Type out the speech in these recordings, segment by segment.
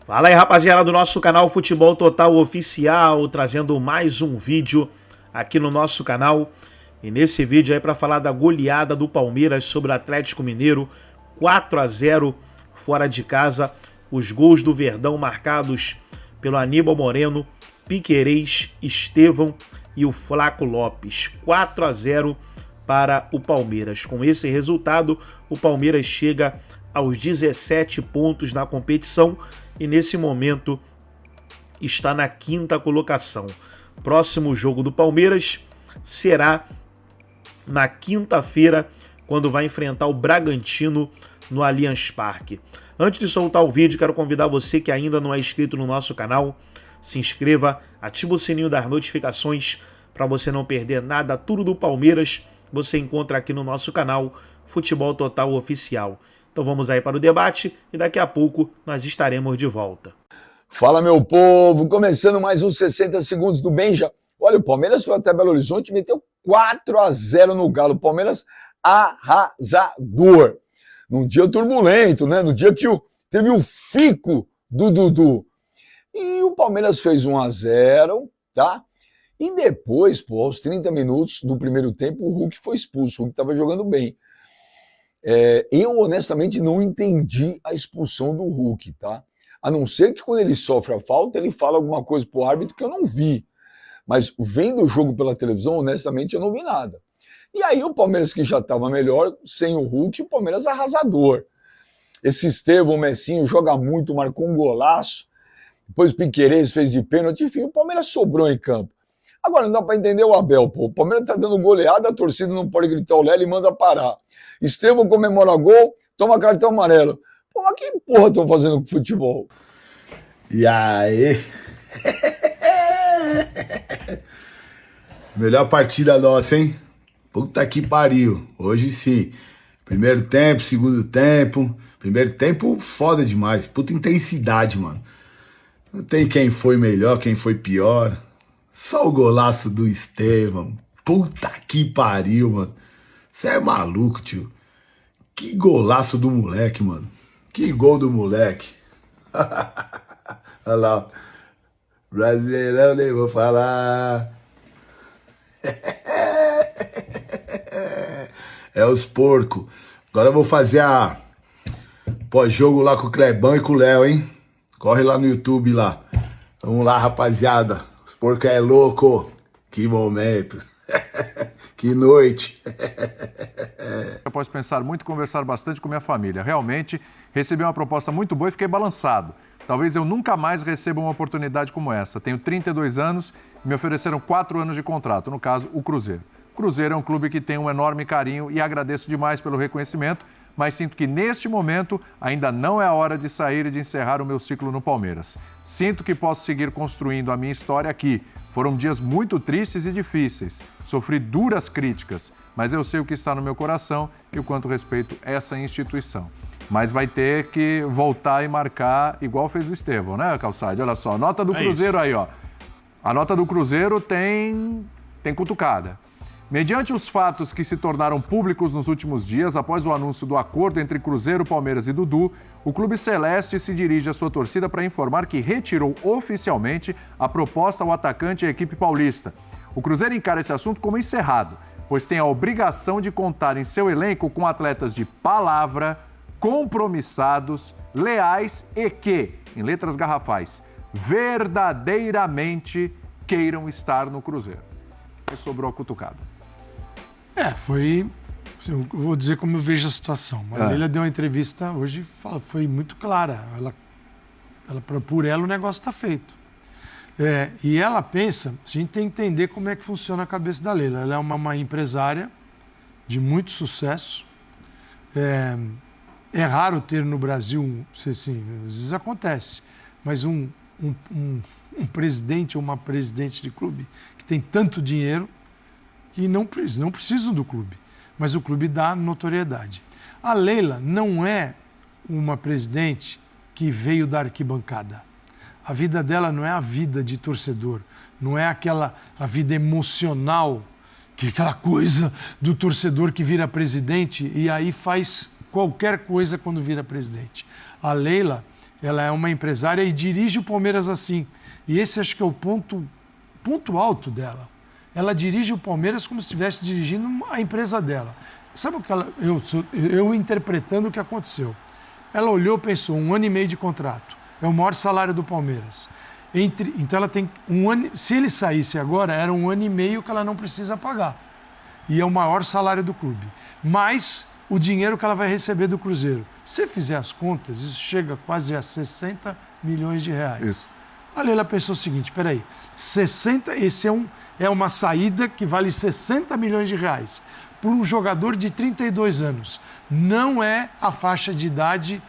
Fala aí, rapaziada do nosso canal Futebol Total Oficial, trazendo mais um vídeo aqui no nosso canal. E nesse vídeo aí para falar da goleada do Palmeiras sobre o Atlético Mineiro, 4-0 fora de casa. Os gols do Verdão marcados pelo Aníbal Moreno, Piquerez, Estevão e o Flaco Lopes. 4-0 para o Palmeiras. Com esse resultado, o Palmeiras chega aos 17 pontos na competição e nesse momento está na 5ª colocação. Próximo jogo do Palmeiras será na quinta-feira, quando vai enfrentar o Bragantino no Allianz Parque. Antes de soltar o vídeo, quero convidar você que ainda não é inscrito no nosso canal, se inscreva, ativa o sininho das notificações para você não perder nada. Tudo do Palmeiras você encontra aqui no nosso canal Futebol Total Oficial. Então vamos aí para o debate e daqui a pouco nós estaremos de volta. Fala, meu povo, começando mais uns 60 segundos do Benja. Olha, o Palmeiras foi até Belo Horizonte e meteu 4-0 no Galo. Palmeiras arrasador. Num dia turbulento, né? No dia que teve o fico do Dudu. E o Palmeiras fez 1-0, tá? E depois, pô, aos 30 minutos do primeiro tempo, o Hulk foi expulso. O Hulk estava jogando bem. Eu, honestamente, não entendi a expulsão do Hulk, tá? A não ser que quando ele sofre a falta, ele fala alguma coisa pro árbitro que eu não vi. Mas vendo o jogo pela televisão, honestamente, eu não vi nada. E aí o Palmeiras, que já estava melhor, sem o Hulk, o Palmeiras arrasador. Esse Estevão, o Messinho, joga muito, marcou um golaço. Depois o Piquerez fez de pênalti. Enfim, o Palmeiras sobrou em campo. Agora, não dá para entender o Abel, pô. O Palmeiras tá dando goleada, a torcida não pode gritar o Lélio e manda parar. Estevão comemora gol, toma cartão amarelo. Pô, mas que porra estão fazendo com futebol? E aí? Melhor partida nossa, hein? Puta que pariu. Hoje sim. Primeiro tempo, segundo tempo. Primeiro tempo, foda demais. Puta intensidade, mano. Não tem quem foi melhor, quem foi pior. Só o golaço do Estevão. Puta que pariu, mano. Você é maluco, tio. Que golaço do moleque, mano. Que gol do moleque. Olha lá. Brasileirão, nem vou falar. É os porcos. Agora eu vou fazer a pós-jogo lá com o Clebão e com o Léo, hein? Corre lá no YouTube lá. Vamos lá, rapaziada. Os porcos é louco. Que momento. Que noite. Após pensar muito e conversar bastante com minha família, realmente recebi uma proposta muito boa e fiquei balançado. Talvez eu nunca mais receba uma oportunidade como essa. Tenho 32 anos e me ofereceram 4 anos de contrato, no caso, o Cruzeiro. O Cruzeiro é um clube que tem um enorme carinho e agradeço demais pelo reconhecimento, mas sinto que neste momento ainda não é a hora de sair e de encerrar o meu ciclo no Palmeiras. Sinto que posso seguir construindo a minha história aqui. Foram dias muito tristes e difíceis. Sofri duras críticas, mas eu sei o que está no meu coração e o quanto respeito essa instituição. Mas vai ter que voltar e marcar igual fez o Estevão, né, Calçade? Olha só, a nota do Cruzeiro aí, ó. A nota do Cruzeiro tem cutucada. Mediante os fatos que se tornaram públicos nos últimos dias, após o anúncio do acordo entre Cruzeiro, Palmeiras e Dudu, o Clube Celeste se dirige à sua torcida para informar que retirou oficialmente a proposta ao atacante e à equipe paulista. O Cruzeiro encara esse assunto como encerrado, pois tem a obrigação de contar em seu elenco com atletas de palavra, compromissados, leais e que, em letras garrafais, verdadeiramente queiram estar no Cruzeiro. Aí sobrou a cutucada. Foi... Assim, eu vou dizer como eu vejo a situação. A Leila deu uma entrevista hoje, foi muito clara. Por ela o negócio está feito. E ela pensa, a gente tem que entender como é que funciona a cabeça da Leila. Ela é uma empresária de muito sucesso. É raro ter no Brasil, assim, às vezes acontece, mas um presidente ou uma presidente de clube que tem tanto dinheiro que não precisam do clube, mas o clube dá notoriedade. A Leila não é uma presidente que veio da arquibancada. A vida dela não é a vida de torcedor, não é a vida emocional, que é aquela coisa do torcedor que vira presidente e aí faz qualquer coisa quando vira presidente. A Leila, Ela é uma empresária e dirige o Palmeiras assim. E esse acho que é o ponto alto dela. Ela dirige o Palmeiras como se estivesse dirigindo a empresa dela. Sabe o que eu interpretando o que aconteceu? Ela olhou e pensou, 1 ano e meio de contrato. É o maior salário do Palmeiras. Então ela tem 1 ano... Se ele saísse agora, era 1 ano e meio que ela não precisa pagar. E é o maior salário do clube. Mais o dinheiro que ela vai receber do Cruzeiro. Se fizer as contas, isso chega quase a 60 milhões de reais. Isso. A Leila pensou o seguinte, peraí, 60, esse é uma saída que vale 60 milhões de reais por um jogador de 32 anos. Não é a faixa de idade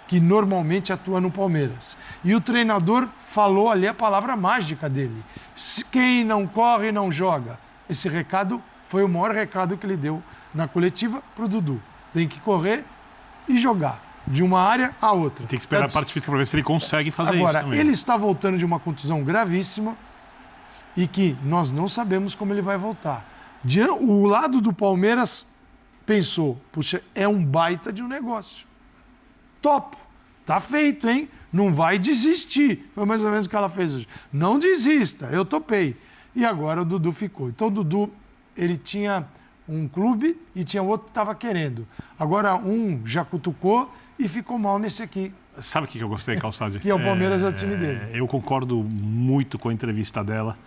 que normalmente atua no Palmeiras. E o treinador falou ali a palavra mágica dele. Quem não corre, não joga. Esse recado foi o maior recado que ele deu na coletiva para o Dudu. Tem que correr e jogar, de uma área a outra. Tem que esperar a parte física para ver se ele consegue fazer Agora, isso também. Ele está voltando de uma contusão gravíssima e que nós não sabemos como ele vai voltar. O lado do Palmeiras pensou, puxa, é um baita de um negócio. Top, tá feito, hein? Não vai desistir. Foi mais ou menos o que ela fez hoje. Não desista, eu topei. E agora o Dudu ficou. Então o Dudu, ele tinha um clube e tinha outro que estava querendo. Agora um já cutucou e ficou mal nesse aqui. Sabe o que eu gostei, Calçade? Que é o Palmeiras, é o time dele. Eu concordo muito com a entrevista dela.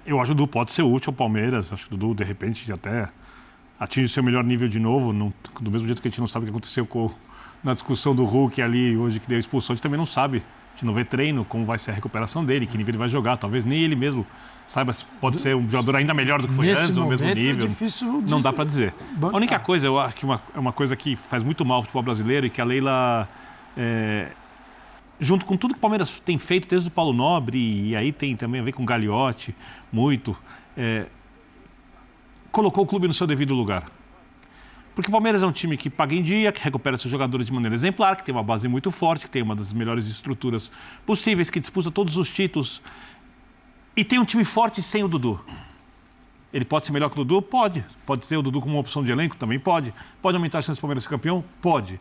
Eu acho que o Dudu pode ser útil ao Palmeiras. Acho que o Dudu, de repente, até atinge o seu melhor nível de novo. Do mesmo jeito que a gente não sabe o que aconteceu na discussão do Hulk ali hoje, que deu a expulsão, a gente também não sabe. A gente não vê treino, como vai ser a recuperação dele, que nível ele vai jogar. Talvez nem ele mesmo saiba se pode ser um jogador ainda melhor do que foi antes, ou no mesmo nível. É difícil não dá para dizer. A única coisa, eu acho que é uma coisa que faz muito mal ao futebol brasileiro e que a Leila... junto com tudo que o Palmeiras tem feito desde o Paulo Nobre, e aí tem também a ver com o Gagliotti, muito, colocou o clube no seu devido lugar. Porque o Palmeiras é um time que paga em dia, que recupera seus jogadores de maneira exemplar, que tem uma base muito forte, que tem uma das melhores estruturas possíveis, que disputa todos os títulos. E tem um time forte sem o Dudu. Ele pode ser melhor que o Dudu? Pode. Pode ser o Dudu como uma opção de elenco? Também pode. Pode aumentar a chance do Palmeiras ser campeão? Pode.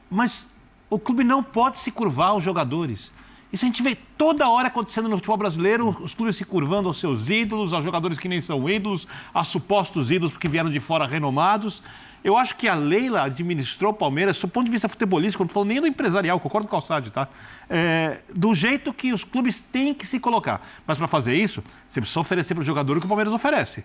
Mas o clube não pode se curvar aos jogadores. Isso a gente vê toda hora acontecendo no futebol brasileiro, os clubes se curvando aos seus ídolos, aos jogadores que nem são ídolos, a supostos ídolos que vieram de fora renomados. Eu acho que a Leila administrou o Palmeiras, do ponto de vista futebolístico, não estou falando nem do empresarial, concordo com o Calçade, tá? Do jeito que os clubes têm que se colocar. Mas para fazer isso, você precisa oferecer para o jogador o que o Palmeiras oferece.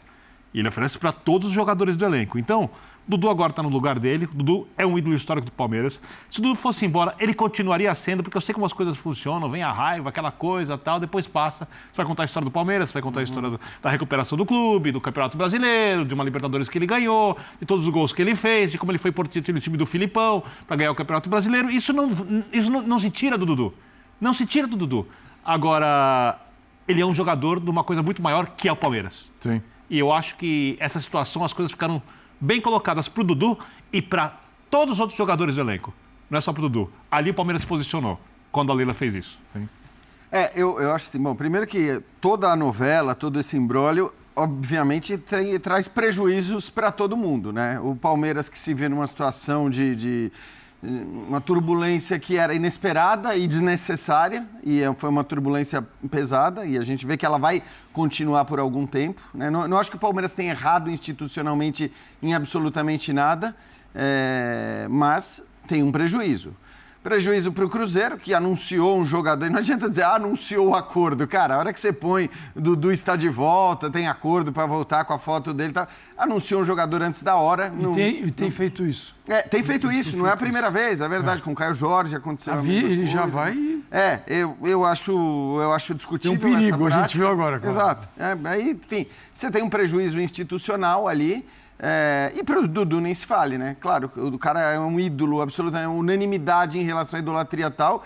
E ele oferece para todos os jogadores do elenco. Então, Dudu agora está no lugar dele. Dudu é um ídolo histórico do Palmeiras. Se o Dudu fosse embora, ele continuaria sendo, porque eu sei como as coisas funcionam, vem a raiva, aquela coisa tal, depois passa. Você vai contar a história do Palmeiras, você vai contar a história da recuperação do clube, do Campeonato Brasileiro, de uma Libertadores que ele ganhou, de todos os gols que ele fez, de como ele foi importante no time do Filipão para ganhar o Campeonato Brasileiro. Isso não se tira do Dudu. Não se tira do Dudu. Agora, ele é um jogador de uma coisa muito maior, que é o Palmeiras. Sim. E eu acho que essa situação, as coisas ficaram bem colocadas para o Dudu e para todos os outros jogadores do elenco. Não é só para o Dudu. Ali o Palmeiras se posicionou quando a Leila fez isso. Sim. Eu acho assim, bom, primeiro que toda a novela, todo esse imbróglio, obviamente traz prejuízos para todo mundo, né? O Palmeiras que se vê numa situação de uma turbulência que era inesperada e desnecessária, e foi uma turbulência pesada, e a gente vê que ela vai continuar por algum tempo, né? Não acho que o Palmeiras tenha errado institucionalmente em absolutamente nada, mas tem um prejuízo. Prejuízo para o Cruzeiro, que anunciou um jogador. Não adianta dizer, anunciou o acordo. Cara, a hora que você põe, Dudu está de volta, tem acordo para voltar com a foto dele. Tá, anunciou um jogador antes da hora. E tem feito isso. Tem feito isso, não é a primeira vez, é verdade. Com o Caio Jorge aconteceu a mesma ele coisa. já vai... Eu acho discutível. Tem um perigo, essa a gente viu agora. Claro. Exato. Aí, enfim, você tem um prejuízo institucional ali. E para o Dudu nem se fale, né? Claro, o cara é um ídolo, absolutamente, unanimidade em relação à idolatria tal.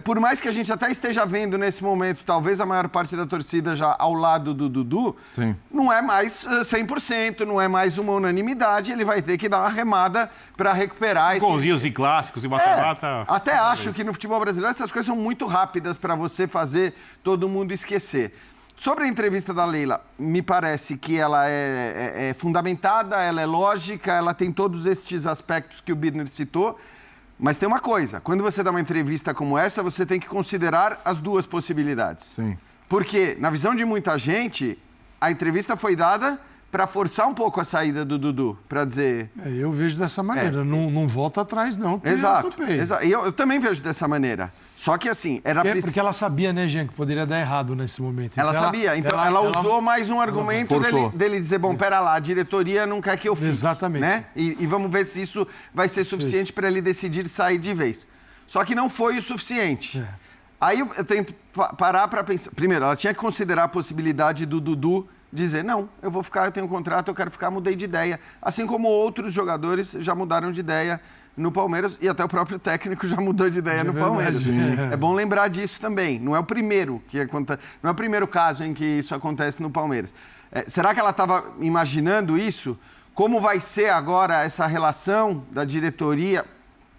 Por mais que a gente até esteja vendo nesse momento, talvez a maior parte da torcida já ao lado do Dudu, Sim. Não é mais 100%, não é mais uma unanimidade, ele vai ter que dar uma remada para recuperar esse... Golzinhos e clássicos e mata-mata. Até acho que no futebol brasileiro essas coisas são muito rápidas para você fazer todo mundo esquecer. Sobre a entrevista da Leila, me parece que ela é fundamentada, ela é lógica, ela tem todos estes aspectos que o Birner citou. Mas tem uma coisa, quando você dá uma entrevista como essa, você tem que considerar as duas possibilidades. Sim. Porque, na visão de muita gente, a entrevista foi dada para forçar um pouco a saída do Dudu, para dizer... Eu vejo dessa maneira, não volta atrás não. Exato, exato. E eu também vejo dessa maneira. Só que assim, era preciso... Porque ela sabia, né, Jean, que poderia dar errado nesse momento. Ela então, sabia, então ela usou mais um argumento dele dizer, bom, pera lá, a diretoria não quer que eu fique. Exatamente. Né? E vamos ver se isso vai ser suficiente para ele decidir sair de vez. Só que não foi o suficiente. Aí eu tento parar para pensar... Primeiro, ela tinha que considerar a possibilidade do Dudu dizer, não, eu vou ficar, eu tenho um contrato, eu quero ficar, mudei de ideia. Assim como outros jogadores já mudaram de ideia no Palmeiras e até o próprio técnico já mudou de ideia no Palmeiras. É bom lembrar disso também. Não é o primeiro que acontece, não é o primeiro caso em que isso acontece no Palmeiras. Será que ela estava imaginando isso? Como vai ser agora essa relação da diretoria?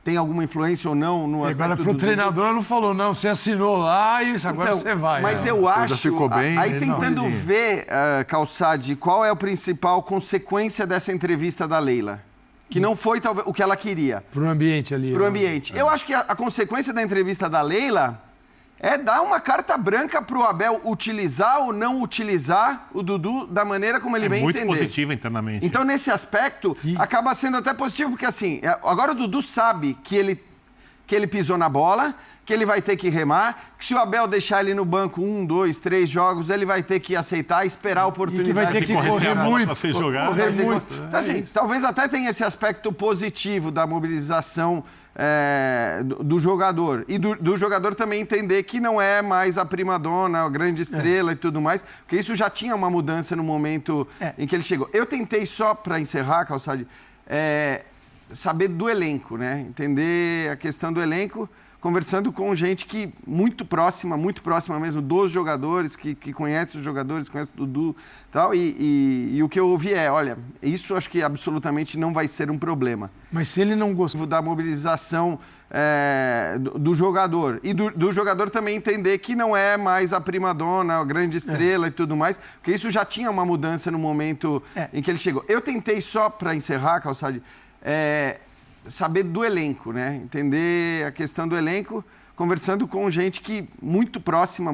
Tem alguma influência ou não no aspecto agora pro treinador ela não falou, não, você assinou lá e agora você vai. Mas eu acho, ficou bem, aí tentando ver, Calçade, qual é a principal consequência dessa entrevista da Leila? Que não foi talvez o que ela queria. Pro ambiente ali. Pro ambiente. Eu acho que a consequência da entrevista da Leila é dar uma carta branca pro Abel utilizar ou não utilizar o Dudu da maneira como ele bem entender. Muito positivo internamente. Então, nesse aspecto, acaba sendo até positivo, porque assim, agora o Dudu sabe que ele pisou na bola, que ele vai ter que remar, que se o Abel deixar ele no banco 1, 2, 3 jogos, ele vai ter que aceitar, esperar a oportunidade. E que vai ter que correr muito. Pra ser jogado. Correr muito. Então, assim, talvez até tenha esse aspecto positivo da mobilização do jogador. E do jogador também entender que não é mais a primadona, a grande estrela e tudo mais, porque isso já tinha uma mudança no momento em que ele chegou. Eu tentei só, para encerrar, Calçade, saber do elenco, né? Entender a questão do elenco, conversando com gente que muito próxima mesmo dos jogadores, que conhece os jogadores, conhece o Dudu e tal, e o que eu ouvi olha, isso acho que absolutamente não vai ser um problema. Mas se ele não gostou da mobilização do jogador, e do jogador também entender que não é mais a primadona, a grande estrela e tudo mais, porque isso já tinha uma mudança no momento em que ele chegou. Eu tentei só, para encerrar, Calçade, saber do elenco, né? Entender a questão do elenco, conversando com gente que muito próxima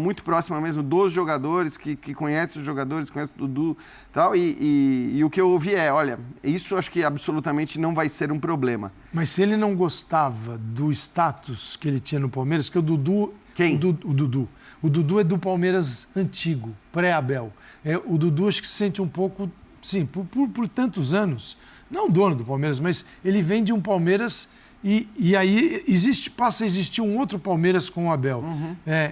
mesmo dos jogadores, que conhece os jogadores, conhece o Dudu e tal, e o que eu ouvi olha, isso acho que absolutamente não vai ser um problema. Mas se ele não gostava do status que ele tinha no Palmeiras, que o Dudu... Quem? O Dudu. O Dudu é do Palmeiras antigo, pré-Abel. O Dudu acho que se sente um pouco, sim, por tantos anos... Não dono do Palmeiras, mas ele vem de um Palmeiras e aí passa a existir um outro Palmeiras com o Abel.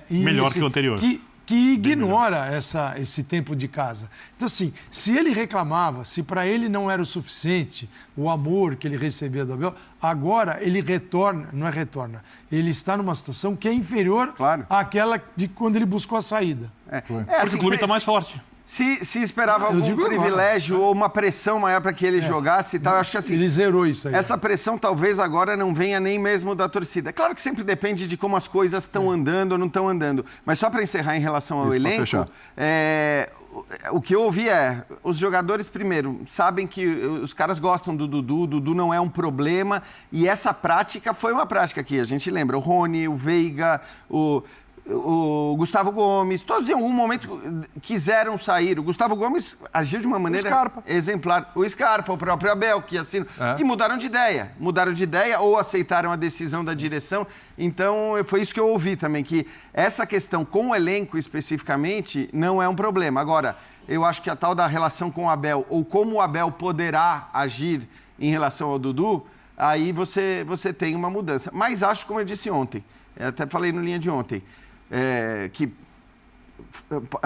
Melhor que o anterior. Que ignora esse tempo de casa. Então, assim, se ele reclamava, se para ele não era o suficiente o amor que ele recebia do Abel, agora ele ele está numa situação que é inferior àquela de quando ele buscou a saída. Porque o clube está mais forte. Se esperava algum privilégio ou uma pressão maior para que ele jogasse e tal, eu acho que assim... Ele zerou isso aí. Essa pressão talvez agora não venha nem mesmo da torcida. Claro que sempre depende de como as coisas estão andando ou não estão andando. Mas só para encerrar em relação ao elenco, o que eu ouvi os jogadores, primeiro, sabem que os caras gostam do Dudu, o Dudu não é um problema, e essa prática foi uma prática que a gente lembra, o Rony, o Veiga, o Gustavo Gomes, todos em algum momento quiseram sair. O Gustavo Gomes agiu de uma maneira exemplar. O Scarpa, o próprio Abel, que assinam. E mudaram de ideia. Mudaram de ideia ou aceitaram a decisão da direção. Então, foi isso que eu ouvi também, que essa questão com o elenco especificamente não é um problema. Agora, eu acho que a tal da relação com o Abel, ou como o Abel poderá agir em relação ao Dudu, aí você tem uma mudança. Mas acho, como eu disse ontem, até falei no linha de ontem, que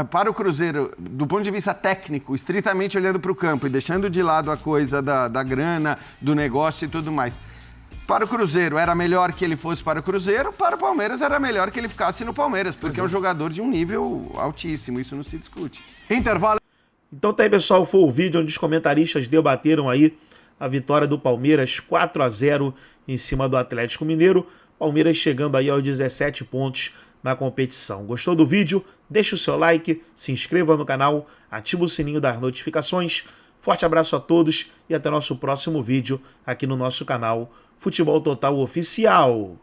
para o Cruzeiro, do ponto de vista técnico, estritamente olhando para o campo e deixando de lado a coisa da grana, do negócio e tudo mais, para o Cruzeiro era melhor que ele fosse para o Cruzeiro, para o Palmeiras era melhor que ele ficasse no Palmeiras, porque é um jogador de um nível altíssimo, isso não se discute. Intervalo. Então tá aí, pessoal, foi o vídeo onde os comentaristas debateram aí a vitória do Palmeiras 4-0 em cima do Atlético Mineiro. Palmeiras chegando aí aos 17 pontos na competição. Gostou do vídeo? Deixa o seu like, se inscreva no canal, ativa o sininho das notificações Forte abraço a todos e até nosso próximo vídeo aqui no nosso canal Futebol Total Oficial.